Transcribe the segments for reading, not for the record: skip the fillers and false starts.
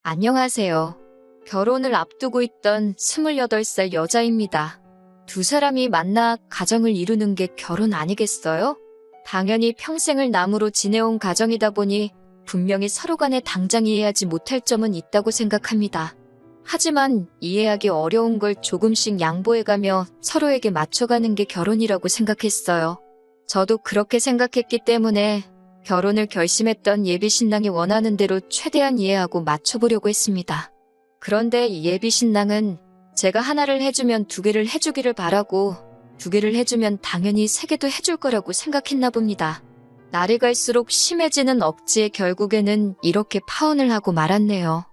안녕하세요. 결혼을 앞두고 있던 28살 여자입니다. 두 사람이 만나 가정을 이루는 게 결혼 아니겠어요? 당연히 평생을 남으로 지내온 가정이다 보니 분명히 서로 간에 당장 이해하지 못할 점은 있다고 생각합니다. 하지만 이해하기 어려운 걸 조금씩 양보해가며 서로에게 맞춰가는 게 결혼이라고 생각했어요. 저도 그렇게 생각했기 때문에 결혼을 결심했던 예비신랑이 원하는 대로 최대한 이해하고 맞춰보려고 했습니다. 그런데 예비신랑은 제가 하나를 해주면 두 개를 해주기를 바라고 두 개를 해주면 당연히 세 개도 해줄 거라고 생각했나 봅니다. 날이 갈수록 심해지는 억지에 결국에는 이렇게 파혼을 하고 말았네요.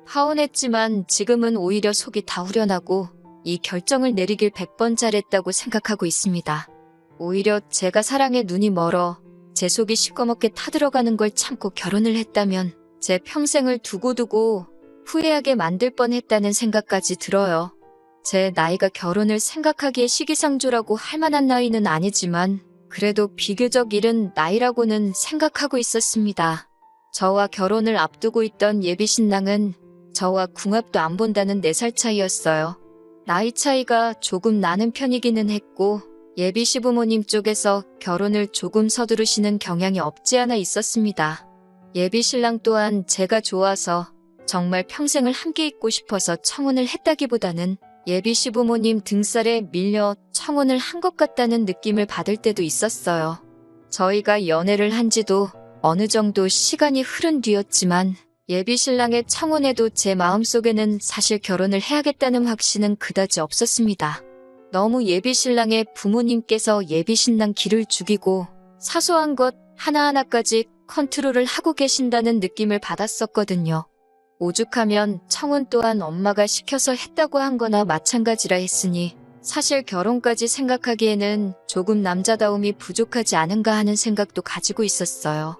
파혼했지만 지금은 오히려 속이 다 후련하고 이 결정을 내리길 100번 잘했다고 생각하고 있습니다. 오히려 제가 사랑에 눈이 멀어 제 속이 시꺼멓게 타들어가는 걸 참고 결혼을 했다면 제 평생을 두고두고 후회하게 만들 뻔했다는 생각까지 들어요. 제 나이가 결혼을 생각하기에 시기상조라고 할 만한 나이는 아니지만 그래도 비교적 이른 나이라고는 생각하고 있었습니다. 저와 결혼을 앞두고 있던 예비신랑은 저와 궁합도 안 본다는 4살 차이였어요. 나이 차이가 조금 나는 편이기는 했고 예비 시부모님 쪽에서 결혼을 조금 서두르시는 경향이 없지 않아 있었습니다. 예비 신랑 또한 제가 좋아서 정말 평생을 함께 있고 싶어서 청혼을 했다기보다는 예비 시부모님 등살에 밀려 청혼을 한 것 같다는 느낌을 받을 때도 있었어요. 저희가 연애를 한 지도 어느 정도 시간이 흐른 뒤였지만 예비 신랑의 청혼에도 제 마음속에는 사실 결혼을 해야겠다는 확신은 그다지 없었습니다. 너무 예비신랑의 부모님께서 예비신랑 길을 죽이고 사소한 것 하나하나까지 컨트롤을 하고 계신다는 느낌을 받았었거든요. 오죽하면 청혼 또한 엄마가 시켜서 했다고 한 거나 마찬가지라 했으니 사실 결혼까지 생각하기에는 조금 남자다움이 부족하지 않은가 하는 생각도 가지고 있었어요.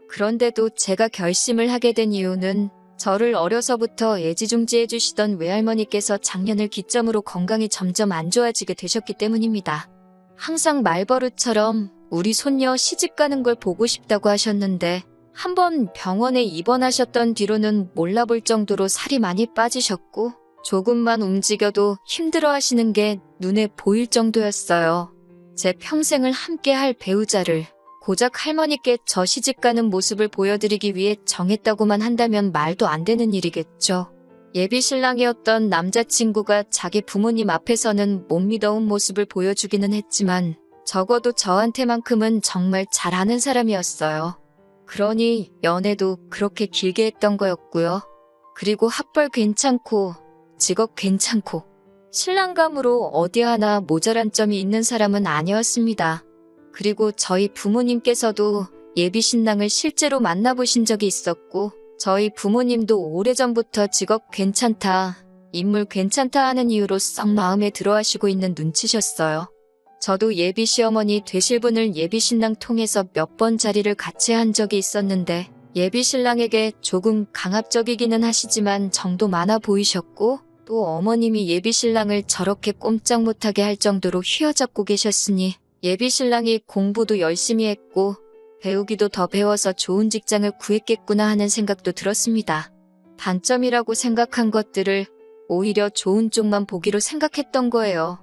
그런데도 제가 결심을 하게 된 이유는 저를 어려서부터 애지중지해 주시던 외할머니께서 작년을 기점으로 건강이 점점 안 좋아지게 되셨기 때문입니다. 항상 말버릇처럼 우리 손녀 시집 가는 걸 보고 싶다고 하셨는데 한번 병원에 입원하셨던 뒤로는 몰라볼 정도로 살이 많이 빠지셨고 조금만 움직여도 힘들어 하시는 게 눈에 보일 정도였어요. 제 평생을 함께 할 배우자를 고작 할머니께 저 시집가는 모습을 보여드리기 위해 정했다고만 한다면 말도 안 되는 일이겠죠. 예비 신랑이었던 남자친구가 자기 부모님 앞에서는 못 믿어온 모습을 보여주기는 했지만 적어도 저한테만큼은 정말 잘 아는 사람이었어요. 그러니 연애도 그렇게 길게 했던 거였고요. 그리고 학벌 괜찮고 직업 괜찮고 신랑감으로 어디 하나 모자란 점이 있는 사람은 아니었습니다. 그리고 저희 부모님께서도 예비 신랑을 실제로 만나보신 적이 있었고 저희 부모님도 오래전부터 직업 괜찮다, 인물 괜찮다 하는 이유로 썩 마음에 들어하시고 있는 눈치셨어요. 저도 예비 시어머니 되실 분을 예비 신랑 통해서 몇 번 자리를 같이 한 적이 있었는데 예비 신랑에게 조금 강압적이기는 하시지만 정도 많아 보이셨고 또 어머님이 예비 신랑을 저렇게 꼼짝 못하게 할 정도로 휘어잡고 계셨으니 예비 신랑이 공부도 열심히 했고 배우기도 더 배워서 좋은 직장을 구했겠구나 하는 생각도 들었습니다. 단점이라고 생각한 것들을 오히려 좋은 쪽만 보기로 생각했던 거예요.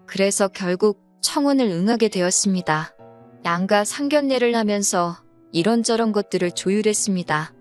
그래서 결국 청혼을 응하게 되었습니다. 양가 상견례를 하면서 이런저런 것들을 조율했습니다.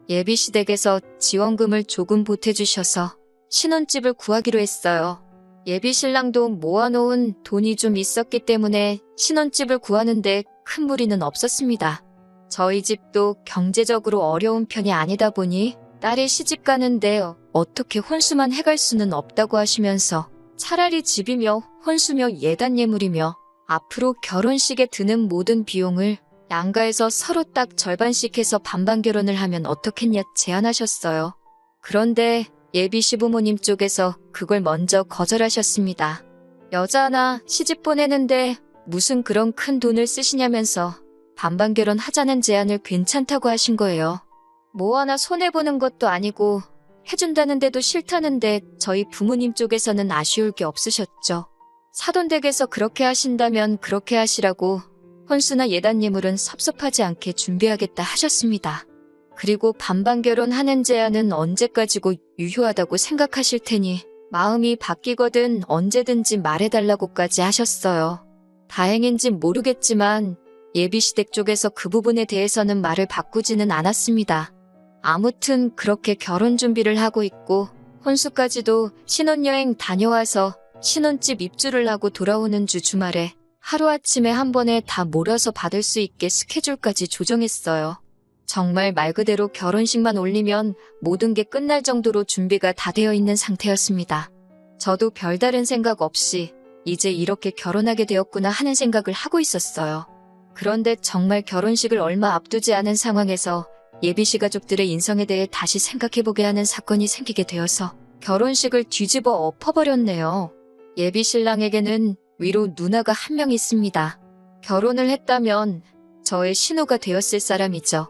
예비시댁에서 지원금을 조금 보태주셔서 신혼집을 구하기로 했어요. 예비신랑도 모아놓은 돈이 좀 있었기 때문에 신혼집을 구하는데 큰 무리는 없었습니다. 저희 집도 경제적으로 어려운 편이 아니다 보니 딸이 시집 가는데 어떻게 혼수만 해갈 수는 없다고 하시면서 차라리 집이며 혼수며 예단 예물이며 앞으로 결혼식에 드는 모든 비용을 양가에서 서로 딱 절반씩 해서 반반 결혼을 하면 어떻겠냐 제안하셨어요. 그런데 예비 시부모님 쪽에서 그걸 먼저 거절하셨습니다. 여자 하나 시집 보내는데 무슨 그런 큰 돈을 쓰시냐면서 반반 결혼하자는 제안을 괜찮다고 하신 거예요. 뭐 하나 손해보는 것도 아니고 해준다는데도 싫다는데 저희 부모님 쪽에서는 아쉬울 게 없으셨죠. 사돈댁에서 그렇게 하신다면 그렇게 하시라고 혼수나 예단 예물은 섭섭하지 않게 준비하겠다 하셨습니다. 그리고 반반 결혼하는 제한은 언제까지고 유효하다고 생각하실 테니 마음이 바뀌거든 언제든지 말해달라고까지 하셨어요. 다행인지 모르겠지만 예비시댁 쪽에서 그 부분에 대해서는 말을 바꾸지는 않았습니다. 아무튼 그렇게 결혼 준비를 하고 있고 혼수까지도 신혼여행 다녀와서 신혼집 입주를 하고 돌아오는 주 주말에 하루아침에 한 번에 다 몰아서 받을 수 있게 스케줄까지 조정했어요. 정말 말 그대로 결혼식만 올리면 모든 게 끝날 정도로 준비가 다 되어 있는 상태였습니다. 저도 별다른 생각 없이 이제 이렇게 결혼하게 되었구나 하는 생각을 하고 있었어요. 그런데 정말 결혼식을 얼마 앞두지 않은 상황에서 예비씨 가족들의 인성에 대해 다시 생각해보게 하는 사건이 생기게 되어서 결혼식을 뒤집어 엎어버렸네요. 예비신랑에게는 위로 누나가 한 명 있습니다. 결혼을 했다면 저의 신우가 되었을 사람이죠.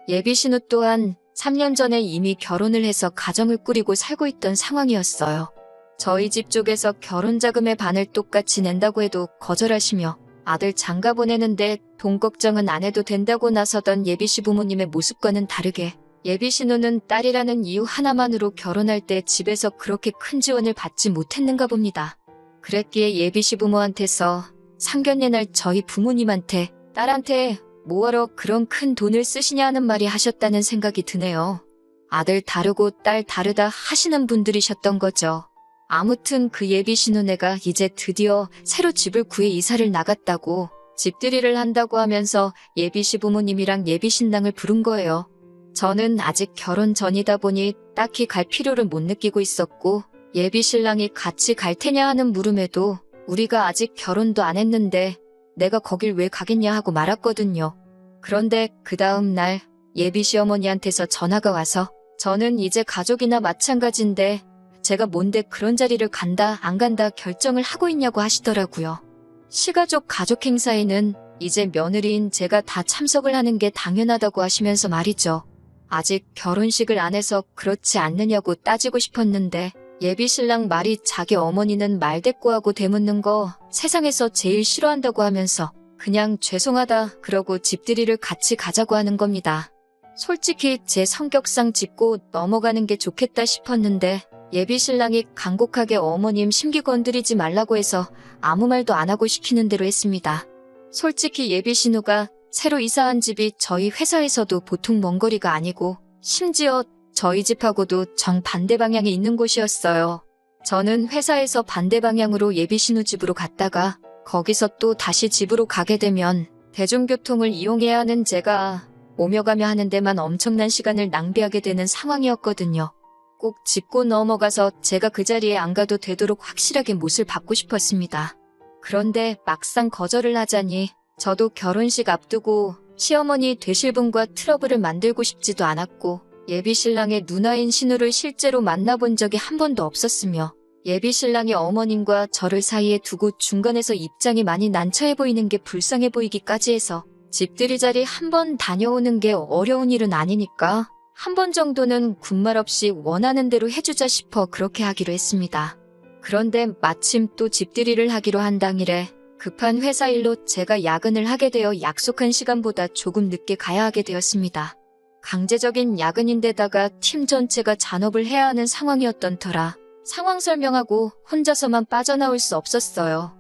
예비신우 또한 3년 전에 이미 결혼을 해서 가정을 꾸리고 살고 있던 상황이었어요. 저희 집 쪽에서 결혼자금의 반을 똑같이 낸다고 해도 거절하시며 아들 장가 보내는데 돈 걱정은 안 해도 된다고 나서던 예비씨 부모님의 모습과는 다르게 예비신우는 딸이라는 이유 하나만으로 결혼할 때 집에서 그렇게 큰 지원을 받지 못했는가 봅니다. 그랬기에 예비씨 부모한테서 상견례 날 저희 부모님한테 딸한테 뭐하러 그런 큰 돈을 쓰시냐 하는 말이 하셨다는 생각이 드네요. 아들 다르고 딸 다르다 하시는 분들이셨던 거죠. 아무튼 그 예비신우네가 이제 드디어 새로 집을 구해 이사를 나갔다고 집들이를 한다고 하면서 예비씨 부모님이랑 예비신랑을 부른 거예요. 저는 아직 결혼 전이다 보니 딱히 갈 필요를 못 느끼고 있었고 예비신랑이 같이 갈 테냐 하는 물음에도 우리가 아직 결혼도 안 했는데 내가 거길 왜 가겠냐 하고 말았거든요. 그런데 그 다음 날 예비시어머니한테서 전화가 와서 저는 이제 가족이나 마찬가지인데 제가 뭔데 그런 자리를 간다 안 간다 결정을 하고 있냐고 하시더라고요. 시가족 가족 행사에는 이제 며느리인 제가 다 참석을 하는 게 당연하다고 하시면서 말이죠. 아직 결혼식을 안 해서 그렇지 않느냐고 따지고 싶었는데 예비신랑 말이 자기 어머니는 말대꾸하고 되묻는 거 세상에서 제일 싫어한다고 하면서 그냥 죄송하다 그러고 집들이를 같이 가자고 하는 겁니다. 솔직히 제 성격상 짚고 넘어가는 게 좋겠다 싶었는데 예비신랑이 간곡하게 어머님 심기 건드리지 말라고 해서 아무 말도 안 하고 시키는 대로 했습니다. 솔직히 예비신우가 새로 이사한 집이 저희 회사에서도 보통 먼 거리가 아니고 심지어 저희 집하고도 정반대 방향에 있는 곳이었어요. 저는 회사에서 반대 방향으로 예비신우 집으로 갔다가 거기서 또 다시 집으로 가게 되면 대중교통을 이용해야 하는 제가 오며 가며 하는 데만 엄청난 시간을 낭비하게 되는 상황이었거든요. 꼭 짚고 넘어가서 제가 그 자리에 안 가도 되도록 확실하게 못을 받고 싶었습니다. 그런데 막상 거절을 하자니 저도 결혼식 앞두고 시어머니 되실 분과 트러블을 만들고 싶지도 않았고 예비신랑의 누나인 신우를 실제로 만나본 적이 한 번도 없었으며 예비신랑의 어머님과 저를 사이에 두고 중간에서 입장이 많이 난처해 보이는 게 불쌍해 보이기까지 해서 집들이 자리 한 번 다녀오는 게 어려운 일은 아니니까 한 번 정도는 군말 없이 원하는 대로 해주자 싶어 그렇게 하기로 했습니다. 그런데 마침 또 집들이를 하기로 한 당일에 급한 회사 일로 제가 야근을 하게 되어 약속한 시간보다 조금 늦게 가야 하게 되었습니다. 강제적인 야근인데다가 팀 전체가 잔업을 해야 하는 상황이었던 터라 상황 설명하고 혼자서만 빠져나올 수 없었어요.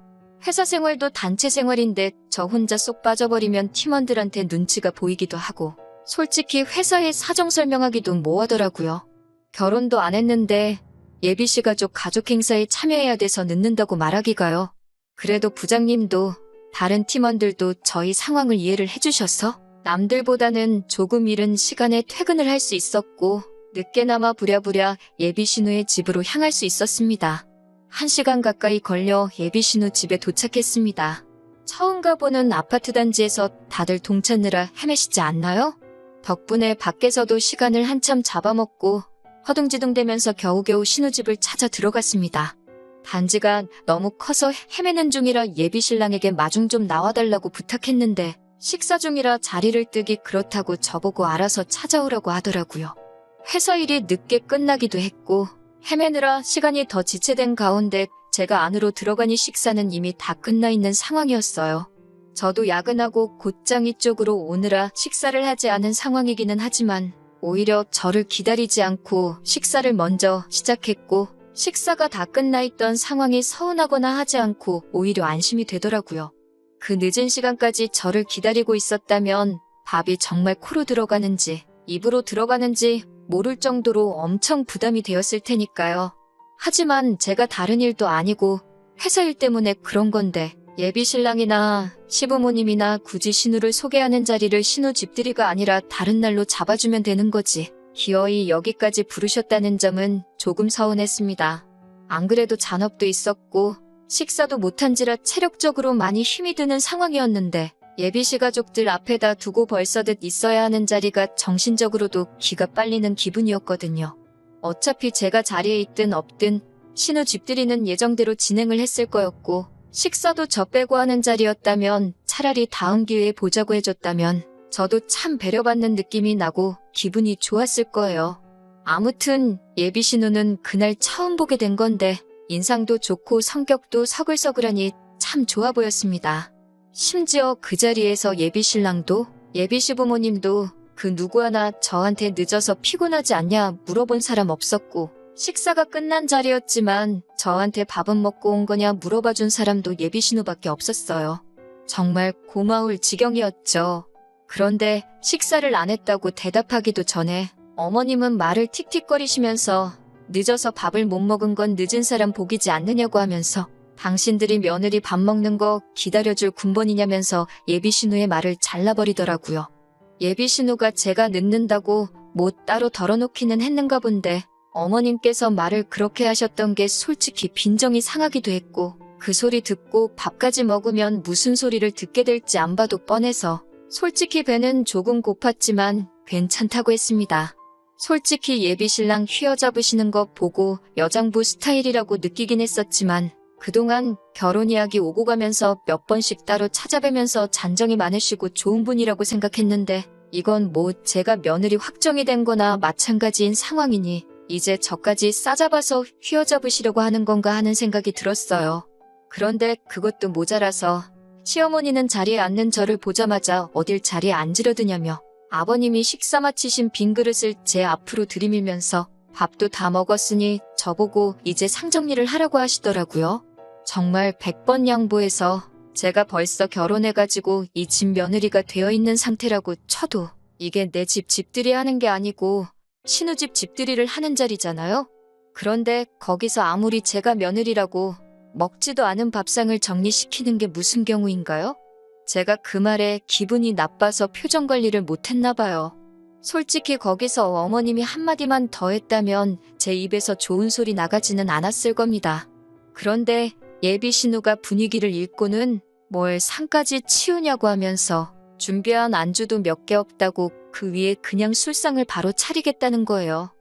회사 생활도 단체 생활인데 저 혼자 쏙 빠져버리면 팀원들한테 눈치가 보이기도 하고 솔직히 회사에 사정 설명하기도 뭐하더라고요. 결혼도 안 했는데 예비씨 가족 행사에 참여해야 돼서 늦는다고 말하기가요. 그래도 부장님도 다른 팀원들도 저희 상황을 이해를 해주셔서 남들보다는 조금 이른 시간에 퇴근을 할 수 있었고 늦게나마 부랴부랴 예비신우의 집으로 향할 수 있었습니다. 1시간 가까이 걸려 예비신우 집에 도착했습니다. 처음 가보는 아파트 단지에서 다들 동찾느라 헤매시지 않나요? 덕분에 밖에서도 시간을 한참 잡아먹고 허둥지둥대면서 겨우겨우 신우집을 찾아 들어갔습니다. 단지가 너무 커서 헤매는 중이라 예비신랑에게 마중 좀 나와달라고 부탁했는데 식사 중이라 자리를 뜨기 그렇다고 저보고 알아서 찾아오라고 하더라고요. 회사 일이 늦게 끝나기도 했고 헤매느라 시간이 더 지체된 가운데 제가 안으로 들어가니 식사는 이미 다 끝나 있는 상황이었어요. 저도 야근하고 곧장 이쪽으로 오느라 식사를 하지 않은 상황이기는 하지만 오히려 저를 기다리지 않고 식사를 먼저 시작했고 식사가 다 끝나 있던 상황이 서운하거나 하지 않고 오히려 안심이 되더라고요. 그 늦은 시간까지 저를 기다리고 있었다면 밥이 정말 코로 들어가는지 입으로 들어가는지 모를 정도로 엄청 부담이 되었을 테니까요. 하지만 제가 다른 일도 아니고 회사 일 때문에 그런 건데 예비 신랑이나 시부모님이나 굳이 신우를 소개하는 자리를 신우 집들이가 아니라 다른 날로 잡아주면 되는 거지. 기어이 여기까지 부르셨다는 점은 조금 서운했습니다. 안 그래도 잔업도 있었고 식사도 못한지라 체력적으로 많이 힘이 드는 상황이었는데 예비시 가족들 앞에다 두고 벌써듯 있어야 하는 자리가 정신적으로도 기가 빨리는 기분이었거든요. 어차피 제가 자리에 있든 없든 신우 집들이는 예정대로 진행을 했을 거였고 식사도 저 빼고 하는 자리였다면 차라리 다음 기회에 보자고 해줬다면 저도 참 배려받는 느낌이 나고 기분이 좋았을 거예요. 아무튼 예비 신우는 그날 처음 보게 된 건데 인상도 좋고 성격도 서글서글하니 참 좋아 보였습니다. 심지어 그 자리에서 예비 신랑도 예비 시부모님도 그 누구 하나 저한테 늦어서 피곤하지 않냐 물어본 사람 없었고 식사가 끝난 자리였지만 저한테 밥은 먹고 온 거냐 물어봐준 사람도 예비 신우밖에 없었어요. 정말 고마울 지경이었죠. 그런데 식사를 안 했다고 대답하기도 전에 어머님은 말을 틱틱거리시면서 늦어서 밥을 못 먹은 건 늦은 사람 복이지 않느냐고 하면서 당신들이 며느리 밥 먹는 거 기다려줄 군번이냐면서 예비 신우의 말을 잘라버리더라고요. 예비 신우가 제가 늦는다고 뭐 따로 덜어놓기는 했는가 본데 어머님께서 말을 그렇게 하셨던 게 솔직히 빈정이 상하기도 했고 그 소리 듣고 밥까지 먹으면 무슨 소리를 듣게 될지 안 봐도 뻔해서 솔직히 배는 조금 고팠지만 괜찮다고 했습니다. 솔직히 예비 신랑 휘어잡으시는 거 보고 여장부 스타일이라고 느끼긴 했었지만 그동안 결혼 이야기 오고 가면서 몇 번씩 따로 찾아뵈면서 잔정이 많으시고 좋은 분이라고 생각했는데 이건 뭐 제가 며느리 확정이 된 거나 마찬가지인 상황이니 이제 저까지 싸잡아서 휘어잡으시려고 하는 건가 하는 생각이 들었어요. 그런데 그것도 모자라서 시어머니는 자리에 앉는 저를 보자마자 어딜 자리에 앉으려드냐며 아버님이 식사 마치신 빈 그릇을 제 앞으로 들이밀면서 밥도 다 먹었으니 저보고 이제 상정리를 하라고 하시더라고요. 정말 100번 양보해서 제가 벌써 결혼해가지고 이 집 며느리가 되어 있는 상태라고 쳐도 이게 내 집들이 하는 게 아니고 신우집 집들이를 하는 자리잖아요. 그런데 거기서 아무리 제가 며느리라고 먹지도 않은 밥상을 정리시키는 게 무슨 경우인가요? 제가 그 말에 기분이 나빠서 표정 관리를 못했나 봐요. 솔직히 거기서 어머님이 한마디만 더 했다면 제 입에서 좋은 소리 나가지는 않았을 겁니다. 그런데 예비 신우가 분위기를 읽고는 뭘 상까지 치우냐고 하면서 준비한 안주도 몇 개 없다고 그 위에 그냥 술상을 바로 차리겠다는 거예요.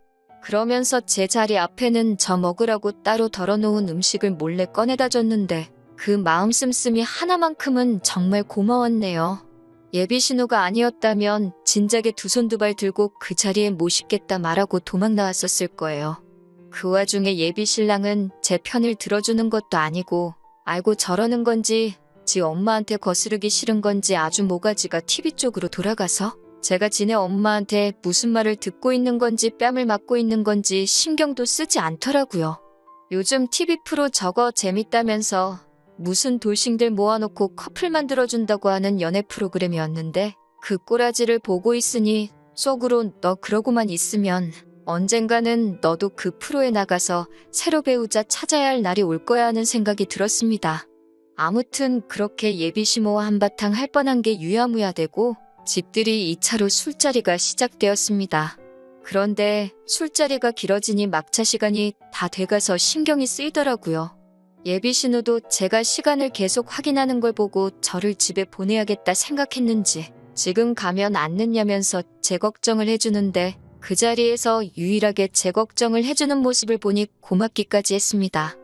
그러면서 제 자리 앞에는 저 먹으라고 따로 덜어놓은 음식을 몰래 꺼내다 줬는데 그 마음 씀씀이 하나만큼은 정말 고마웠네요. 예비 신우가 아니었다면 진작에 두 손 두 발 들고 그 자리에 모시겠다 말하고 도망 나왔었을 거예요. 그 와중에 예비 신랑은 제 편을 들어주는 것도 아니고 알고 저러는 건지 지 엄마한테 거스르기 싫은 건지 아주 모가지가 TV 쪽으로 돌아가서 제가 지네 엄마한테 무슨 말을 듣고 있는 건지 뺨을 맞고 있는 건지 신경도 쓰지 않더라고요. 요즘 TV 프로 저거 재밌다면서 무슨 돌싱들 모아놓고 커플 만들어준다고 하는 연애 프로그램이었는데 그 꼬라지를 보고 있으니 속으로 너 그러고만 있으면 언젠가는 너도 그 프로에 나가서 새로 배우자 찾아야 할 날이 올 거야 하는 생각이 들었습니다. 아무튼 그렇게 예비시모와 한바탕 할 뻔한 게 유야무야되고 집들이 2차로 술자리가 시작되었습니다. 그런데 술자리가 길어지니 막차 시간이 다 돼가서 신경이 쓰이더라고요. 예비 신우도 제가 시간을 계속 확인하는 걸 보고 저를 집에 보내야겠다 생각했는지 지금 가면 안 늦냐면서 제 걱정을 해주는데 그 자리에서 유일하게 제 걱정을 해주는 모습을 보니 고맙기까지 했습니다.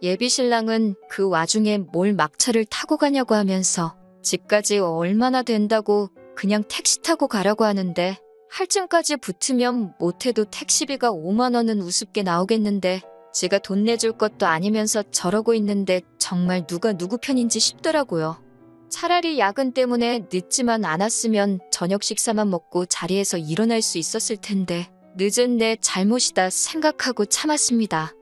예비 신랑은 그 와중에 뭘 막차를 타고 가냐고 하면서 집까지 얼마나 된다고 그냥 택시 타고 가라고 하는데 할증까지 붙으면 못해도 택시비가 5만 원은 우습게 나오겠는데 지가 돈 내줄 것도 아니면서 저러고 있는데 정말 누가 누구 편인지 싶더라고요. 차라리 야근 때문에 늦지만 않았으면 저녁 식사만 먹고 자리에서 일어날 수 있었을 텐데 늦은 내 잘못이다 생각하고 참았습니다.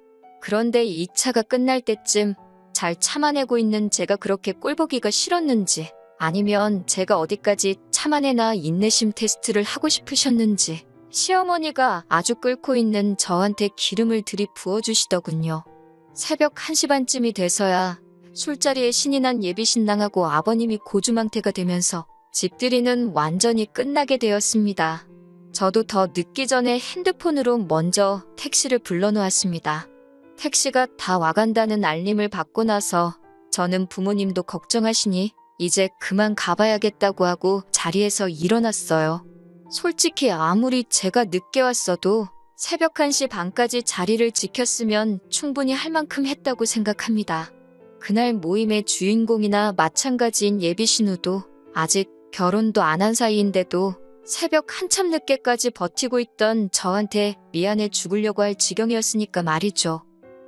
그런데 이 차가 끝날 때쯤 잘 참아내고 있는 제가 그렇게 꼴보기가 싫었는지 아니면 제가 어디까지 참아내나 인내심 테스트를 하고 싶으셨는지 시어머니가 아주 끓고 있는 저한테 기름을 들이부어 주시더군요. 새벽 1시 반쯤이 돼서야 술자리에 신이 난 예비신랑하고 아버님이 고주망태가 되면서 집들이는 완전히 끝나게 되었습니다. 저도 더 늦기 전에 핸드폰으로 먼저 택시를 불러놓았습니다. 택시가 다 와간다는 알림을 받고 나서 저는 부모님도 걱정하시니 이제 그만 가봐야겠다고 하고 자리에서 일어났어요. 솔직히 아무리 제가 늦게 왔어도 새벽 1시 반까지 자리를 지켰으면 충분히 할 만큼 했다고 생각합니다. 그날 모임의 주인공이나 마찬가지인 예비신우도 아직 결혼도 안 한 사이인데도 새벽 한참 늦게까지 버티고 있던 저한테 미안해 죽으려고 할 지경이었으니까 말이죠.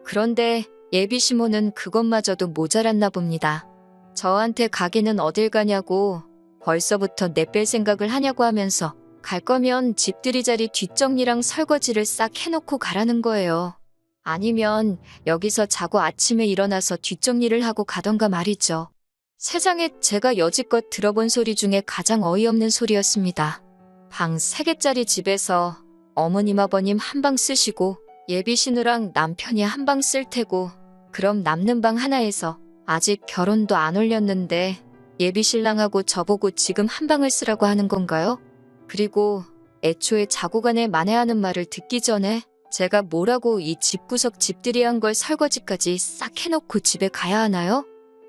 그런데 예비시모는 그것마저도 모자랐나 봅니다. 저한테 가기는 어딜 가냐고 벌써부터 내뺄 생각을 하냐고 하면서 갈 거면 집들이 자리 뒷정리랑 설거지를 싹 해놓고 가라는 거예요. 아니면 여기서 자고 아침에 일어나서 뒷정리를 하고 가던가 말이죠. 세상에 제가 여지껏 들어본 소리 중에 가장 어이없는 소리였습니다. 방 3개짜리 집에서 어머님 아버님 한 방 쓰시고 예비신우랑 남편이 한 방 쓸 테고 그럼 남는 방 하나에서 아직 결혼도 안 올렸는데 예비신랑하고 저보고 지금 한 방을 쓰라고 하는 건가요? 그리고 애초에 자고 가네 만회하는 말을 듣기 전에 제가 뭐라고 이 집구석 집들이한 걸 설거지까지 싹 해놓고 집에 가야 하나요?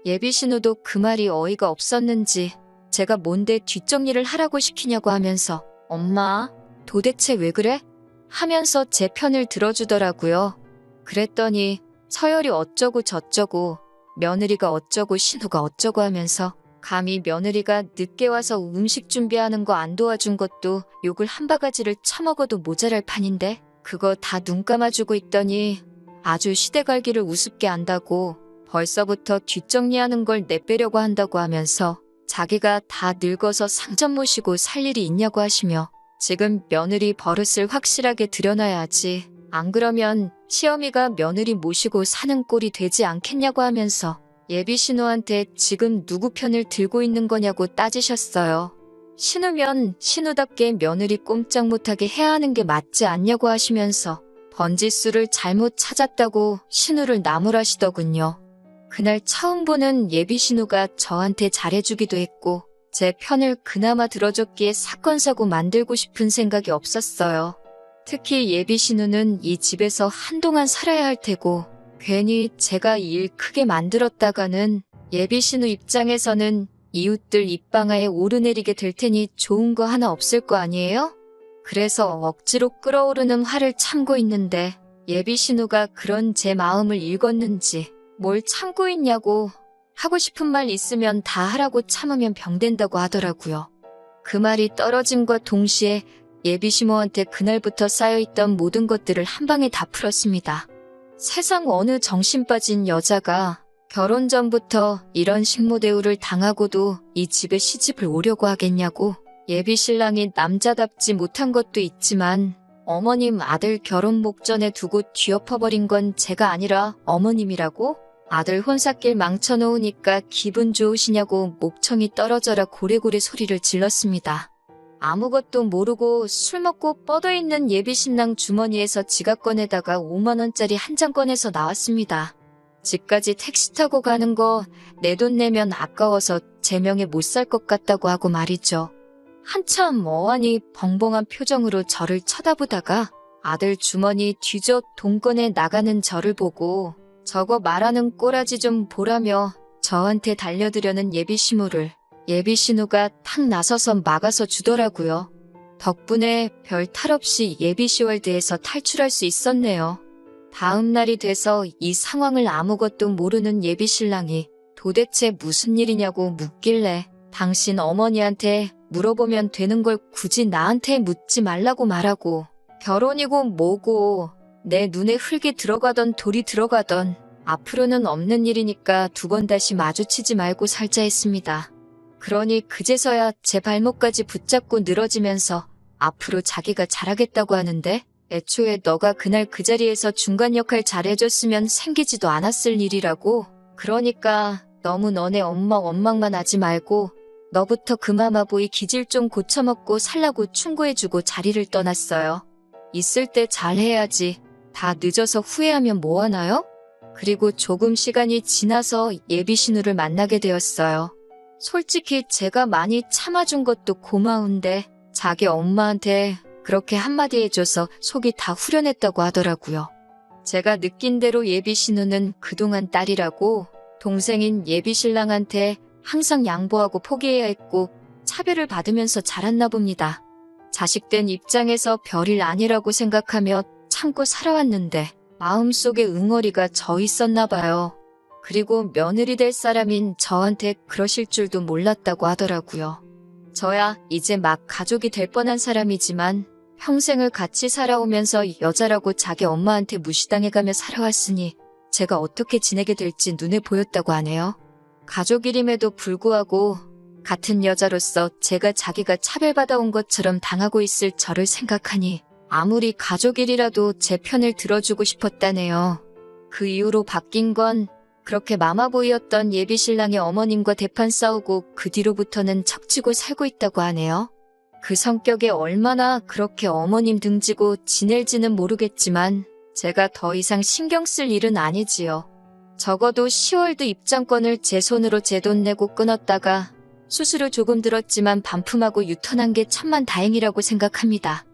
예비신우도 그 말이 어이가 없었는지 제가 뭔데 뒷정리를 하라고 시키냐고 하면서 엄마, 도대체 왜 그래? 하면서 제 편을 들어주더라고요. 그랬더니 서열이 어쩌고 저쩌고 며느리가 어쩌고 신우가 어쩌고 하면서 감히 며느리가 늦게 와서 음식 준비하는 거 안 도와준 것도 욕을 한 바가지를 처먹어도 모자랄 판인데 그거 다 눈 감아주고 있더니 아주 시대갈기를 우습게 안다고 벌써부터 뒷정리하는 걸 내빼려고 한다고 하면서 자기가 다 늙어서 상점 모시고 살 일이 있냐고 하시며 지금 며느리 버릇을 확실하게 들여놔야지 안 그러면 시어미가 며느리 모시고 사는 꼴이 되지 않겠냐고 하면서 예비신우한테 지금 누구 편을 들고 있는 거냐고 따지셨어요. 신우면 신우답게 며느리 꼼짝 못하게 해야 하는 게 맞지 않냐고 하시면서 번지수를 잘못 찾았다고 신우를 나무라시더군요. 그날 처음 보는 예비신우가 저한테 잘해주기도 했고 제 편을 그나마 들어줬기에 사건 사고 만들고 싶은 생각이 없었어요. 특히 예비신우는 이 집에서 한동안 살아야 할 테고 괜히 제가 일 크게 만들었다가는 예비신우 입장에서는 이웃들 입방아에 오르내리게 될 테니 좋은 거 하나 없을 거 아니에요? 그래서 억지로 끓어오르는 화를 참고 있는데 예비신우가 그런 제 마음을 읽었는지 뭘 참고 있냐고 하고 싶은 말 있으면 다 하라고 참으면 병된다고 하더라고요. 그 말이 떨어짐과 동시에 예비시모한테 그날부터 쌓여있던 모든 것들을 한 방에 다 풀었습니다. 세상 어느 정신 빠진 여자가 결혼 전부터 이런 식모 대우를 당하고도 이 집에 시집을 오려고 하겠냐고. 예비신랑이 남자답지 못한 것도 있지만 어머님 아들 결혼 목전에 두고 뒤엎어버린 건 제가 아니라 어머님이라고? 아들 혼삿길 망쳐놓으니까 기분 좋으시냐고 목청이 떨어져라 고래고래 소리를 질렀습니다. 아무것도 모르고 술 먹고 뻗어있는 예비신랑 주머니에서 지갑 꺼내다가 5만원짜리 한 장 꺼내서 나왔습니다. 집까지 택시 타고 가는 거 내 돈 내면 아까워서 제 명에 못 살 것 같다고 하고 말이죠. 한참 어안이 벙벙한 표정으로 저를 쳐다보다가 아들 주머니 뒤져 돈 꺼내 나가는 저를 보고 저거 말하는 꼬라지 좀 보라며 저한테 달려들려는 예비시모를 예비신우가 탁 나서서 막아서 주더라고요. 덕분에 별 탈 없이 예비시월드에서 탈출할 수 있었네요. 다음 날이 돼서 이 상황을 아무것도 모르는 예비신랑이 도대체 무슨 일이냐고 묻길래 당신 어머니한테 물어보면 되는 걸 굳이 나한테 묻지 말라고 말하고 결혼이고 뭐고 내 눈에 흙이 들어가던 돌이 들어가던 앞으로는 없는 일이니까 두 번 다시 마주치지 말고 살자 했습니다. 그러니 그제서야 제 발목까지 붙잡고 늘어지면서 앞으로 자기가 잘하겠다고 하는데, 애초에 너가 그날 그 자리에서 중간 역할 잘해줬으면 생기지도 않았을 일이라고. 그러니까 너무 너네 엄마 원망만 하지 말고 너부터 그 마마보이 기질 좀 고쳐먹고 살라고 충고해주고 자리를 떠났어요. 있을 때 잘해야지. 다 늦어서 후회하면 뭐하나요? 그리고 조금 시간이 지나서 예비 신우를 만나게 되었어요. 솔직히 제가 많이 참아준 것도 고마운데 자기 엄마한테 그렇게 한마디 해줘서 속이 다 후련했다고 하더라고요. 제가 느낀 대로 예비 신우는 그동안 딸이라고 동생인 예비 신랑한테 항상 양보하고 포기해야 했고 차별을 받으면서 자랐나 봅니다. 자식된 입장에서 별일 아니라고 생각하며 참고 살아왔는데 마음속에 응어리가 져 있었나 봐요. 그리고 며느리 될 사람인 저한테 그러실 줄도 몰랐다고 하더라고요. 저야 이제 막 가족이 될 뻔한 사람이지만 평생을 같이 살아오면서 여자라고 자기 엄마한테 무시당해가며 살아왔으니 제가 어떻게 지내게 될지 눈에 보였다고 하네요. 가족이림에도 불구하고 같은 여자로서 제가 자기가 차별받아온 것처럼 당하고 있을 저를 생각하니 아무리 가족일이라도 제 편을 들어주고 싶었다네요. 그 이후로 바뀐 건 그렇게 마마보이였던 예비 신랑의 어머님과 대판 싸우고 그 뒤로부터는 척지고 살고 있다고 하네요. 그 성격에 얼마나 그렇게 어머님 등지고 지낼지는 모르겠지만 제가 더 이상 신경 쓸 일은 아니지요. 적어도 10월도 입장권을 제 손으로 제 돈 내고 끊었다가 수수료 조금 들었지만 반품하고 유턴한 게 천만 다행이라고 생각합니다.